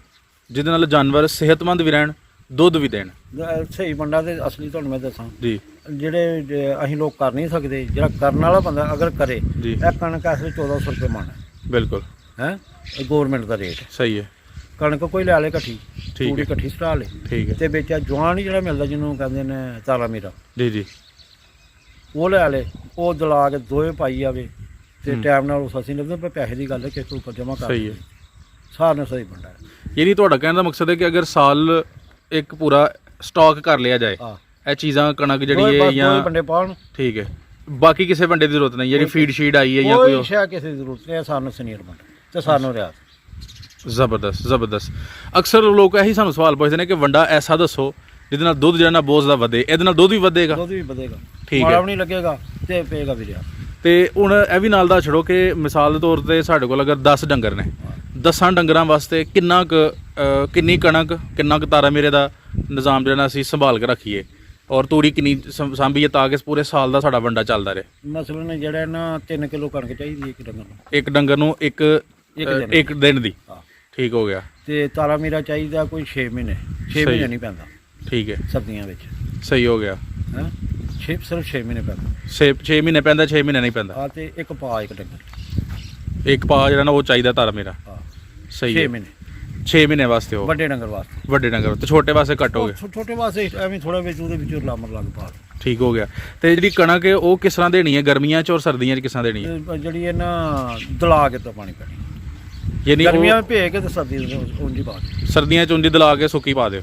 ਜਿਹਦੇ ਨਾਲ ਜਾਨਵਰ ਸਿਹਤਮੰਦ ਵੀ ਰਹਿਣ, ਦੁੱਧ ਵੀ ਦੇਣ। ਸਹੀ ਵੰਡਾ ਤੇ ਅਸਲੀ ਤੁਹਾਨੂੰ ਮੈਂ ਦੱਸਾਂ ਜੀ, ਜਿਹੜੇ ਅਸੀਂ ਲੋਕ ਕਰ ਨਹੀਂ ਸਕਦੇ, ਜਿਹੜਾ ਕਰਨ ਵਾਲਾ ਬੰਦਾ ਅਗਰ ਕਰੇ। ਜੀ। ਇਹ ਕਣਕ ਅਸਲੀ 1400 ਰੁਪਏ ਮਣ ਹੈ। ਬਿਲਕੁਲ ਹੈ, ਇਹ ਗੌਰਮੈਂਟ ਦਾ ਰੇਟ। ਸਹੀ ਹੈ। ਕਣਕ ਕੋਈ ਲੈ ਲੇ ਇਕੱਠੀ, ਠੀਕ ਹੈ, ਇਕੱਠੀ ਸਟਾ ਲੇ। ਠੀਕ ਹੈ। ਤੇ ਵਿੱਚ ਜਵਾਨ ਹੀ ਜਿਹੜਾ ਮਿਲਦਾ ਜਿਹਨੂੰ ਕਹਿੰਦੇ ਨੇ ਤਾਰਾ ਮੀਰਾ, ਜੀ ਜੀ, ਉਹ ਲੈ ਲੇ। ਉਹ ਦਲਾ ਕੇ ਦੋਵੇਂ ਪਾਈ ਆਵੇ ਤੇ ਟਾਈਮ ਨਾਲ ਉਹ ਸਸੀ ਲੱਗਦਾ। ਪਰ ਪੈਸੇ ਦੀ ਗੱਲ ਹੈ, ਕਿਸੇ ਤੋਂ ਉੱਪਰ ਜਮ੍ਹਾਂ ਕਰ। ਸਹੀ ਹੈ। ਸਾਰਿਆਂ ਨੂੰ ਸਹੀ ਵੰਡਾ ਹੈ। ਯਾਨੀ ਤੁਹਾਡਾ ਕਹਿਣ ਦਾ ਮਕਸਦ ਹੈ ਕਿ ਅਗਰ ਸਾਲ ਇੱਕ ਪੂਰਾ ਸਟਾਕ ਕਰ ਲਿਆ ਜਾਏ ਇਹ ਚੀਜ਼ਾਂ, ਕਣਕ ਜਿਹੜੀ ਹੈ ਜਾਂ ਵੰਡੇ ਪਾਉਣ। ਠੀਕ ਹੈ। ਬਾਕੀ ਕਿਸੇ ਬੰਦੇ ਦੀ ਜ਼ਰੂਰਤ ਨਹੀਂ, ਜਿਹੜੀ ਫੀਡ ਸ਼ੀਡ ਆਈ ਹੈ ਜਾਂ ਕੋਈ ਕੋਈ ਸ਼ੈ ਕਿਸੇ ਦੀ ਜ਼ਰੂਰਤ ਨਹੀਂ, ਸਾਨੂੰ ਸੀਨੀਅਰ ਬੰਦਾ ਤੇ ਸਾਨੂੰ ਰਿਆਤ। ਜ਼ਬਰਦਸਤ ਜ਼ਬਰਦਸਤ। ਅਕਸਰ ਲੋਕ ਇਹੀ ਸਾਨੂੰ ਸਵਾਲ ਪੁੱਛਦੇ ਨੇ ਕਿ ਵੰਡਾ ਐਸਾ ਦੱਸੋ ਜਿਹਦੇ ਨਾਲ ਦੁੱਧ ਜਿਹੜਾ ਨਾ ਬੋਝ ਦਾ ਵਧੇ, ਇਹਦੇ ਨਾਲ ਦੁੱਧ ਵੀ ਵਧੇਗਾ? ਦੁੱਧ ਵੀ ਵਧੇਗਾ, ਠੀਕ ਹੈ। ਮਾੜਾ ਵੀ ਨਹੀਂ ਲੱਗੇਗਾ ਤੇ ਪਏਗਾ ਵੀ ਰਿਆਤ। ਤੇ ਹੁਣ ਇਹ ਵੀ ਨਾਲ ਦਾ ਛੜੋ ਕਿ ਮਿਸਾਲ ਦੇ ਤੌਰ ਤੇ ਸਾਡੇ ਕੋਲ ਅਗਰ 10 ਡੰਗਰ ਨੇ, 10 ਡੰਗਰਾਂ ਵਾਸਤੇ ਕਿੰਨਾ ਕੁ ਕਿੰਨੀ ਕਣਕ, ਕਿੰਨਾ ਕੁ ਤਾਰਾ ਮੇਰੇ ਦਾ ਨਿਜ਼ਾਮ ਜਿਹੜਾ ਅਸੀਂ ਸੰਭਾਲ ਕੇ ਰੱਖੀਏ, ਔਰ ਤੂੜੀ ਕਿੰਨੀ ਸਾਂਭੀਏ ਤਾਂ ਕਿ ਪੂਰੇ ਸਾਲ ਦਾ ਸਾਡਾ ਵੰਡਾ ਚੱਲਦਾ ਰਹੇ? ਮਸਲਨ ਜਿਹੜਾ ਨਾ 3 ਕਿਲੋ ਕਣਕ ਚਾਹੀਦੀ ਹੈ ਇੱਕ ਡੰਗਰ ਨੂੰ, ਇੱਕ ਡੰਗਰ ਨੂੰ ਇੱਕ ਦਿਨ ਦੀ। ਹਾਂ। ਠੀਕ ਹੋ ਗਿਆ। ਤੇ ਤਾਰਾ ਮੇਰਾ ਚਾਹੀਦਾ ਕੋਈ 6 ਮਹੀਨੇ, 6 ਸਹੀ। ਮਹੀਨੇ ਨਹੀਂ ਪੈਂਦਾ ਠੀਕ ਹੈ, ਸਰਦੀਆਂ ਵਿੱਚ। ਸਹੀ ਹੋ ਗਿਆ। ਹੈ ਸਿਰਫ 6 ਮਹੀਨੇ ਪੈਂਦਾ। 6 ਮਹੀਨੇ ਪੈਂਦਾ, 6 ਮਹੀਨੇ ਨਹੀਂ ਪੈਂਦਾ। ਆ ਤੇ ਇੱਕ ਪਾ ਇੱਕ ਡੰਗਰ, ਇੱਕ ਪਾ ਜਿਹੜਾ ਨਾ ਉਹ ਚਾਹੀਦਾ ਤਾਰਾ ਮੇਰਾ। ਹਾਂ ਸਹੀ 6 ਹੈ, ਮਹੀਨੇ 6 ਮਹੀਨੇ ਵਾਸਤੇ ਹੋ ਵੱਡੇ ਡੰਗਰ ਵਾਸਤੇ। ਵੱਡੇ ਡੰਗਰ ਤੇ ਛੋਟੇ ਵਾਸਤੇ ਘੱਟ ਹੋ ਗਏ। ਛੋਟੇ ਵਾਸਤੇ ਐਵੇਂ ਥੋੜਾ ਵਿੱਚ ਉਹਦੇ ਵਿੱਚੋਂ ਲਾਮਰ ਲੱਗ ਪਾ। ਠੀਕ ਹੋ ਗਿਆ। ਤੇ ਜਿਹੜੀ ਕਣਕ ਹੈ ਉਹ ਕਿਸ ਤਰ੍ਹਾਂ ਦੇਣੀ ਹੈ, ਗਰਮੀਆਂ 'ਚ ਔਰ ਸਰਦੀਆਂ 'ਚ ਕਿਸ ਤਰ੍ਹਾਂ ਦੇਣੀ ਹੈ? ਜਿਹੜੀ ਇਹ ਨਾ ਦਲਾ ਕੇ ਤਾਂ ਪਾਣੀ ਪੈਣੀ, ਯਾਨੀ ਗਰਮੀਆਂ ਉਹ ਵਿੱਚ ਭੇਜ ਕੇ ਤੇ ਸਰਦੀਆਂ ਉਂਝ ਹੀ ਪਾ ਦੇ। ਸਰਦੀਆਂ 'ਚ ਉਂਝ ਦਲਾ ਕੇ ਸੁੱਕੀ ਪਾ ਦਿਓ।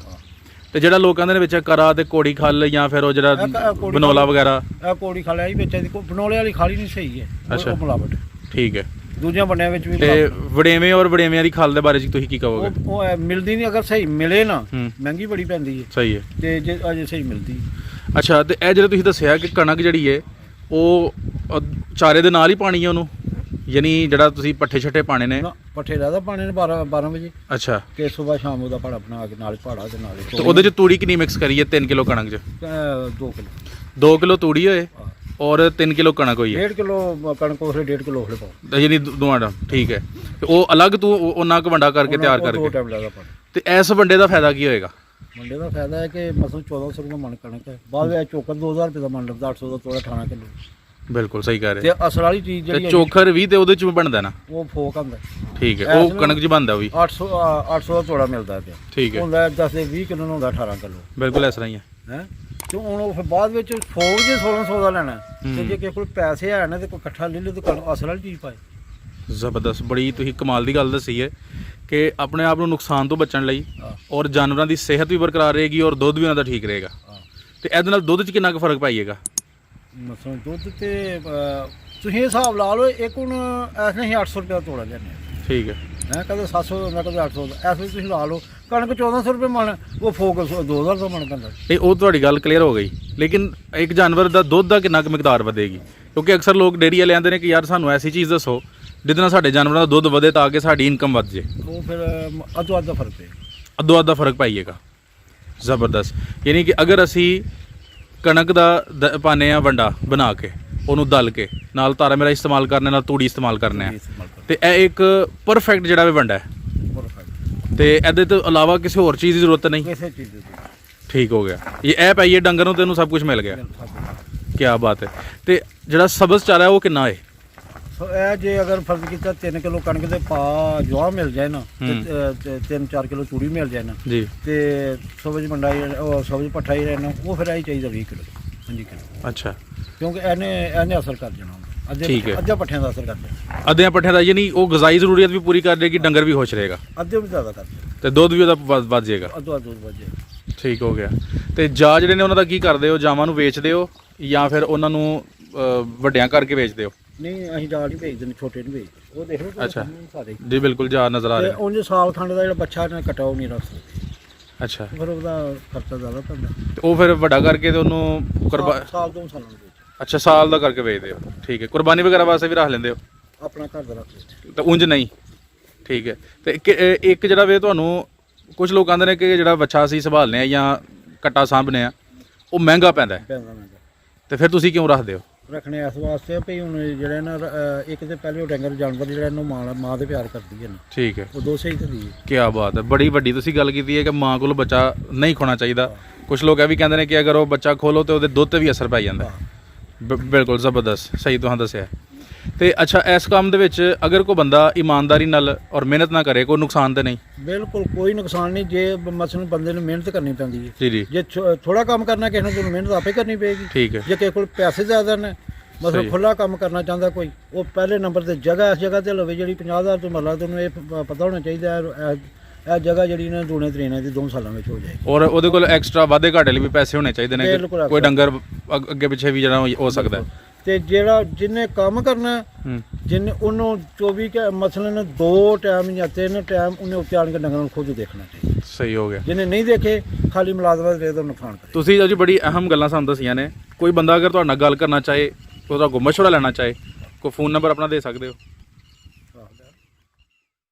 ਤੇ ਜਿਹੜਾ ਲੋਕਾਂ ਦੇ ਵਿੱਚ ਕਰਾ ਤੇ ਕੋੜੀ ਖੱਲ ਜਾਂ ਫਿਰ ਉਹ ਜਿਹੜਾ ਕੋੜੀ ਬਨੋਲਾ ਖੱਲ। ਵਗੈਰਾ, ਇਹ ਕੋੜੀ ਖਾ ਲਿਆ ਜੀ ਵਿੱਚ, ਇਹਦੀ ਬਨੋਲੇ ਵਾਲੀ ਖਾਲੀ ਨਹੀਂ ਸਹੀ ਹੈ, ਅੱਛਾ। ਉਹ ਮਿਲਾਵਟ। ਠੀਕ ਹੈ। ਦੂਜਿਆਂ ਬੰਡਿਆਂ ਵਿੱਚ ਵੀ ਤੇ ਵੜੇਵੇਂ ਔਰ ਵੜੇਵਿਆਂ ਦੀ ਖੱਲ ਦੇ ਬਾਰੇ 'ਚ ਤੁਸੀਂ ਕੀ ਕਹੋਗੇ? ਉਹ ਮਿਲਦੀ ਨਹੀਂ, ਅਗਰ ਸਹੀ ਮਿਲੇ ਨਾ ਹੂੰ। ਮਹਿੰਗੀ ਬੜੀ ਪੈਂਦੀ ਹੈ, ਸਹੀ ਹੈ। ਤੇ ਜੇ ਅਜੇ ਸਹੀ ਮਿਲਦੀ। ਅੱਛਾ, ਤੇ ਇਹ ਜਿਹੜਾ ਤੁਸੀਂ ਦੱਸਿਆ ਕਿ ਕਣਕ ਜਿਹੜੀ ਹੈ ਉਹ ਚਾਰੇ ਦੇ ਨਾਲ ਹੀ ਪਾਣੀ ਹੈ ਉਹਨੂੰ, ਯਾਨੀ ਜਿਹੜਾ ਤੁਸੀਂ ਪੱਠੇ ਛੱਟੇ ਪਾਣੇ ਨੇ? ਨਾ ਪੱਠੇ ਜ਼ਿਆਦਾ ਪਾਣੇ ਨੇ 12 ਵਜੇ, ਅੱਛਾ। ਕਿ ਸਵੇਰ ਸ਼ਾਮ ਉਹਦਾ ਪਾੜਾ ਬਣਾ ਕੇ ਨਾਲ ਪਾੜਾ ਤੇ ਨਾਲ ਤੇ ਉਹਦੇ 'ਚ ਤੂੜੀ ਕਿੰਨੀ ਮਿਕਸ ਕਰੀਏ 3 ਕਿਲੋ ਕਣਕ 'ਚ? 2 ਕਿਲੋ 2 ਕਿਲੋ ਤੂੜੀ ਹੋਏ ਔਰ 3 ਕਿਲੋ ਕਣਕ ਹੋਈ ਹੈ। 1.5 ਕਿਲੋ ਕਣਕ ਉਸੇ 1.5 ਕਿਲੋ ਉਹਲੇ ਪਾਓ, ਤਾਂ ਯਾਨੀ ਦੋਵਾਂ ਦਾ। ਠੀਕ ਹੈ। ਤੇ ਉਹ ਅਲੱਗ ਤੂੰ ਉਹਨਾਂ ਕੁ ਵੰਡਾ ਕਰਕੇ ਤਿਆਰ ਉਹ 2 ਕਰਕੇ, ਟਾਈਮ ਲੱਗਦਾ ਪਾਣੀ। ਤੇ ਇਸ ਵੰਡੇ ਦਾ ਫਾਇਦਾ ਕੀ ਹੋਏਗਾ? ਮੰਡੇ ਦਾ ਫਾਇਦਾ ਹੈ ਕਿ ਮਸਲ 1400 ਰੁਪਏ ਮਣ ਕਣਕ ਹੈ, ਬਾਅਦ ਵਿੱਚ ਚੋਕਰ 2000 ਰੁਪਏ ਦਾ ਮਣ ਲੱਗਦਾ, 800 ਦਾ ਤੋੜਾ 18 ਕਿਲੋ। ਬਿਲਕੁਲ ਸਹੀ ਕਹਿ ਰਹੇ। ਤੇ ਅਸਲ ਵਾਲੀ ਚੀਜ਼ ਤੇ ਜਿਹੜੀ ਚੋਖਰ ਵੀ ਤੇ ਉਹਦੇ 'ਚ ਵੀ ਬਣਦਾ ਨਾ? ਉਹ ਫੋਕ ਆਉਂਦਾ। ਠੀਕ ਹੈ, ਉਹ ਕਣਕ 'ਚ ਬਣਦਾ ਵੀ। 800 ਦਾ ਤੋੜਾ ਮਿਲਦਾ ਪਿਆ। ਠੀਕ ਹੈ, ਹੁੰਦਾ 10 ਦੇ 20 ਕਿਲੋ ਨੂੰ ਹੁੰਦਾ 18 ਕਿਲੋ। ਬਿਲਕੁਲ ਇਸ ਤਰ੍ਹਾਂ ਹੀ ਹੈ। ਹੈ ਤੇ ਹੁਣ ਉਹ ਫਿਰ ਬਾਅਦ ਵਿੱਚ ਫੋਕ ਜੇ 1600 ਦਾ ਲੈਣਾ, ਤੇ ਜੇ ਕਿਸੇ ਕੋਲ ਪੈਸੇ ਹੈ ਨਾ ਤੇ ਕੋਈ ਇਕੱਠਾ ਲੈ ਲੇ ਤੇ ਅਸਲ ਵਾਲੀ ਚੀਜ਼ ਪਾਏ। ਜ਼ਬਰਦਸਤ, ਬੜੀ ਤੁਸੀਂ ਕਮਾਲ ਦੀ ਗੱਲ ਦੱਸੀ ਹੈ ਕਿ ਆਪਣੇ ਆਪ ਨੂੰ ਨੁਕਸਾਨ ਤੋਂ ਬਚਣ ਲਈ ਔਰ ਜਾਨਵਰਾਂ ਦੀ ਸਿਹਤ ਵੀ ਬਰਕਰਾਰ ਰਹੇਗੀ ਔਰ ਦੁੱਧ ਵੀ ਉਹਨਾਂ ਦਾ ਠੀਕ ਰਹੇਗਾ। ਤੇ ਇਹਦੇ ਨਾਲ ਦੁੱਧ 'ਚ ਕਿੰਨਾ ਕੁ ਫਰਕ ਪਾਈਏਗਾ? ਮਸਲ ਦੁੱਧ ਤੇ ਤੁਸੀਂ ਹਿਸਾਬ ਲਾ ਲਓ, ਇੱਕ ਹੁਣ ਐਸ ਨਹੀਂ 800 ਰੁਪਏ ਦਾ ਤੋੜਾ ਲੈਣੇ। ਠੀਕ ਹੈ। ਕਦੇ 700 ਦਾ ਹੁੰਦਾ, ਕਦੇ 800 ਦਾ। ਐਸ ਵਿੱਚ ਤੁਸੀਂ ਲਾ ਲਓ ਕਣਕ 1400 ਰੁਪਏ ਮਣ, ਉਹ ਫੋਕ 2000 ਦਾ ਮਣ ਪੈਂਦਾ। ਨਹੀਂ, ਉਹ ਤੁਹਾਡੀ ਗੱਲ ਕਲੀਅਰ ਹੋ ਗਈ, ਲੇਕਿਨ ਇੱਕ ਜਾਨਵਰ ਦਾ ਦੁੱਧ ਦਾ ਕਿੰਨਾ ਕੁ ਮਿਕਦਾਰ ਵਧੇਗੀ? ਕਿਉਂਕਿ ਅਕਸਰ ਲੋਕ ਡੇਅਰੀ ਵਾਲੇ ਆਉਂਦੇ ਨੇ ਕਿ ਯਾਰ ਸਾਨੂੰ ਐਸੀ ਚੀਜ਼ ਦੱਸੋ ਜਿਹਦੇ ਨਾਲ ਸਾਡੇ ਜਾਨਵਰਾਂ ਦਾ ਦੁੱਧ ਵਧੇ ਤਾਂ ਕਿ ਸਾਡੀ ਇਨਕਮ ਵੱਧ ਜੇ। ਉਹ ਫਿਰ ਅੱਧੋ ਅੱਧ ਦਾ ਫਰਕ ਪਏ, ਅੱਧੋ ਅੱਧ ਦਾ ਫਰਕ ਪਾਈਏਗਾ। ਜ਼ਬਰਦਸਤ। ਯਾਨੀ ਕਿ ਅਗਰ ਅਸੀਂ ਕਣਕ ਦਾ ਪਾਉਂਦੇ ਹਾਂ ਵੰਡਾ ਬਣਾ ਕੇ, ਉਹਨੂੰ ਦਲ ਕੇ ਨਾਲ ਤਾਰਾ ਮੇਰਾ ਇਸਤੇਮਾਲ ਕਰਨੇ, ਨਾਲ ਤੂੜੀ ਇਸਤੇਮਾਲ ਕਰਨੇ ਆ, ਤੇ ਇਹ ਇੱਕ ਪਰਫੈਕਟ ਜਿਹੜਾ ਵੀ ਵੰਡਾ ਹੈ। ਤੇ ਇਹਦੇ ਤੋਂ ਇਲਾਵਾ ਕਿਸੇ ਹੋਰ ਚੀਜ਼ ਦੀ ਜ਼ਰੂਰਤ ਨਹੀਂ? ਕਿਸੇ ਚੀਜ਼ ਦੀ। ਠੀਕ ਹੋ ਗਿਆ। ਇਹ ਪਾਈਏ ਡੰਗਰ ਨੂੰ, ਤੈਨੂੰ ਸਭ ਕੁਝ ਮਿਲ ਗਿਆ। ਕੀ ਬਾਤ ਹੈ। ਤੇ ਜਿਹੜਾ ਸਬਜ਼ ਚਾਰਾ ਉਹ ਕਿੰਨਾ ਹੈ? ਸੋ ਇਹ ਜੇ ਅਗਰ ਫਰਜ਼ ਕੀਤਾ 3 ਕਿਲੋ ਕਣਕ ਦੇ ਪਾ ਜਵਾ ਮਿਲ ਜਾਏ ਨਾ, ਤੇ 3-4 ਕਿਲੋ ਚੂੜੀ ਮਿਲ ਜਾਏ ਨਾ ਜੀ, ਤੇ ਸਬਜ਼ ਮੰਡਾਈ ਉਹ ਸਬਜ਼ ਪੱਠਾ ਹੀ ਰਹਿਣਾ, ਉਹ ਫਿਰ ਆਈ ਚਾਹੀਦਾ 20 ਕਿਲੋ 25 ਕਿਲੋ। ਅੱਛਾ। ਕਿਉਂਕਿ ਇਹਨੇ ਅਸਰ ਕਰ ਜਾਣਾ, ਅੱਧੇ ਪੱਠਿਆਂ ਦਾ ਅਸਰ ਕਰ ਜਾਣਾ। ਅੱਧਿਆਂ ਪੱਠਿਆਂ ਦਾ, ਯਾਨੀ ਉਹ ਗਜ਼ਾਈ ਜ਼ਰੂਰੀਅਤ ਵੀ ਪੂਰੀ ਕਰ ਦੇਗੀ, ਡੰਗਰ ਵੀ ਖੁਸ਼ ਰਹੇਗਾ, ਅੱਧੇ ਵੀ ਜ਼ਿਆਦਾ ਕਰ ਜਾਣਾ, ਤੇ ਦੁੱਧ ਵੀ ਉਹਦਾ ਵੱਧ ਜਾਏਗਾ। ਅੱਧੋ ਦੁੱਧ ਵੱਧ ਜਾਏਗਾ। ਠੀਕ ਹੋ ਗਿਆ। ਤੇ ਜਾ ਜਿਹੜੇ ਨੇ ਉਹਨਾਂ ਦਾ ਕੀ ਕਰਦੇ ਹੋ? ਜਾਵਾਂ ਨੂੰ ਵੇਚਦੇ ਹੋ ਜਾਂ ਫਿਰ ਉਹਨਾਂ ਨੂੰ ਵੱਡਿਆਂ ਕਰਕੇ ਵੇਚਦੇ ਹੋ? ਨਹੀਂ, ਅਸੀਂ ਜਾਲ ਹੀ ਭੇਜਦੇ ਨੇ, ਛੋਟੇ ਨਹੀਂ ਭੇਜਦੇ। ਉਹ ਦੇਖ ਲਓ ਅੱਛਾ ਸਾਰੇ ਜੀ, ਬਿਲਕੁਲ ਜਾ ਨਜ਼ਰ ਆ ਰਿਹਾ। ਉਂਝ ਸਾਲ ਖੰਡ ਦਾ ਜਿਹੜਾ ਬੱਚਾ ਨੇ ਕਟਾ ਉਹ ਨਹੀਂ ਰੱਖ ਸਕਦੇ। ਅੱਛਾ। ਫਿਰ ਉਹਦਾ ਖਰਚਾ ਜ਼ਿਆਦਾ ਪੈਂਦਾ, ਤੇ ਉਹ ਫਿਰ ਵੱਡਾ ਕਰਕੇ ਤੇ ਉਹਨੂੰ ਸਾਲ 2 ਸਾਲਾਂ ਦੇ ਵਿੱਚ। ਅੱਛਾ, ਸਾਲ ਦਾ ਕਰਕੇ ਵੇਚਦੇ ਹੋ। ਠੀਕ ਹੈ। ਕੁਰਬਾਨੀ ਵਗੈਰਾ ਵਾਸਤੇ ਵੀ ਰੱਖ ਲੈਂਦੇ ਹੋ? ਆਪਣਾ ਘਰ ਦਾ ਰੱਖ ਲੈਂਦੇ ਤਾਂ ਉਂਝ ਨਹੀਂ? ਠੀਕ ਹੈ। ਤੇ ਇੱਕ ਜਿਹੜਾ ਵੇ ਤੁਹਾਨੂੰ ਕੁਝ ਲੋਕ ਕਹਿੰਦੇ ਨੇ ਕਿ ਜਿਹੜਾ ਬੱਚਾ ਅਸੀਂ ਸੰਭਾਲਨੇ ਆ ਜਾਂ ਕੱਟਾ ਸਾਂਭਨੇ ਆ ਉਹ ਮਹਿੰਗਾ ਪੈਂਦਾ ਹੈ, ਤੇ ਫਿਰ ਤੁਸੀਂ ਕਿਉਂ ਰੱਖਦੇ ਹੋ? ਰੱਖਣੇ ਇਸ ਵਾਸਤੇ ਵੀ ਹੁਣ ਜਿਹੜਾ ਨਾ ਇੱਕ ਤੇ ਪਹਿਲੇ ਉਹ ਡੰਗਰ ਜਾਨਵਰ ਜਿਹੜਾ ਇਹਨੂੰ ਮਾਂ ਦੇ ਪਿਆਰ ਕਰਦੀ ਹੈ ਨਾ। ਠੀਕ ਹੈ। ਉਹ ਦੋ ਸਹੀ ਹੁੰਦੀ ਹੈ। ਕੀ ਬਾਤ ਹੈ, ਬੜੀ ਵੱਡੀ ਤੁਸੀਂ ਗੱਲ ਕੀਤੀ ਹੈ ਕਿ ਮਾਂ ਕੋਲ ਬੱਚਾ ਨਹੀਂ ਖੋਣਾ ਚਾਹੀਦਾ। ਕੁਝ ਲੋਕ ਇਹ ਵੀ ਕਹਿੰਦੇ ਨੇ ਕਿ ਅਗਰ ਉਹ ਬੱਚਾ ਖੋਲੋ ਤੇ ਉਹਦੇ ਦੁੱਧ ਤੇ ਵੀ ਅਸਰ ਪੈ ਜਾਂਦਾ। ਬਿਲਕੁਲ ਜ਼ਬਰਦਸਤ, ਸਹੀ ਤੁਹਾਨੂੰ ਦੱਸਿਆ। ਤੇ ਅੱਛਾ, ਇਸ ਕੰਮ ਦੇ ਵਿੱਚ ਅਗਰ ਕੋਈ ਬੰਦਾ ਇਮਾਨਦਾਰੀ ਨਾਲ ਔਰ ਮਿਹਨਤ ਨਾ ਕਰੇ, ਕੋਈ ਨੁਕਸਾਨ ਤੇ ਨਹੀਂ? ਬਿਲਕੁਲ ਕੋਈ ਨੁਕਸਾਨ ਨਹੀਂ। ਜੇ ਮਸਲਨ ਬੰਦੇ ਨੂੰ ਮਿਹਨਤ ਕਰਨੀ ਪੈਂਦੀ ਹੈ। ਜੀ ਜੀ। ਜੇ ਥੋੜਾ ਕੰਮ ਕਰਨਾ ਕਿਸੇ ਨੂੰ, ਤੁਹਾਨੂੰ ਮਿਹਨਤ ਆਪੇ ਕਰਨੀ ਪਏਗੀ। ਠੀਕ ਹੈ। ਜੇ ਕਿਸੇ ਕੋਲ ਪੈਸੇ ਜ਼ਿਆਦਾ ਨੇ, ਮਤਲਬ ਖੁੱਲਾ ਕੰਮ ਕਰਨਾ ਚਾਹੁੰਦਾ ਕੋਈ, ਉਹ ਪਹਿਲੇ ਨੰਬਰ ਤੇ ਜਗ੍ਹਾ ਇਸ ਜਗ੍ਹਾ ਤੇ ਲਵੇ ਜਿਹੜੀ 50,000 ਤੋਂ ਮਰਲਾ, ਤੁਹਾਨੂੰ ਇਹ ਪਤਾ ਹੋਣਾ ਚਾਹੀਦਾ ਇਹ ਜਗ੍ਹਾ ਜਿਹੜੀ ਨਾ ਦੂਣੇ ਤਰੀਨੇ ਦੀ 2 ਸਾਲਾਂ ਵਿੱਚ ਹੋ ਜਾਏਗੀ। ਔਰ ਉਹਦੇ ਕੋਲ ਐਕਸਟਰਾ ਵਾਧੇ ਘਾਟੇ ਲਈ ਵੀ ਪੈਸੇ ਹੋਣੇ ਚਾਹੀਦੇ ਨੇ, ਕੋਈ ਡੰਗਰ ਅੱਗੇ ਪਿੱਛੇ ਵੀ ਜਿਹੜਾ ਹੋ ਸਕਦਾ ਹੈ। ਤੇ ਜਿਹੜਾ ਜਿਹਨੇ ਕੰਮ ਕਰਨਾ ਹੂੰ ਜਿਹਨੇ ਉਹਨੂੰ 24 ਮਸਲਨ 2 ਟਾਈਮ ਜਾਂ 3 ਟਾਈਮ ਉਹਨੇ ਉੱਤੇ ਆਣ ਕੇ ਡੰਗਰਾਂ ਨੂੰ ਖੁਦ ਦੇਖਣਾ ਚਾਹੀਦਾ। ਸਹੀ ਹੋ ਗਿਆ। ਜਿਹਨੇ ਨਹੀਂ ਦੇਖੇ ਖਾਲੀ ਮੁਲਾਜ਼ਮਾਂ ਦੇ ਤੋਂ ਨੁਕਸਾਨ ਕਰੇ। ਤੁਸੀਂ ਜੀ ਬੜੀ ਅਹਿਮ ਗੱਲਾਂ ਸਾਨੂੰ ਦੱਸੀਆਂ ਨੇ। ਕੋਈ ਬੰਦਾ ਅਗਰ ਤੁਹਾਡੇ ਨਾਲ ਗੱਲ ਕਰਨਾ ਚਾਹੇ, ਉਹਦਾ ਕੋਈ ਮਸ਼ਵਰਾ ਲੈਣਾ ਚਾਹੇ, ਕੋਈ ਫੋਨ ਨੰਬਰ ਆਪਣਾ ਦੇ ਸਕਦੇ ਹੋ?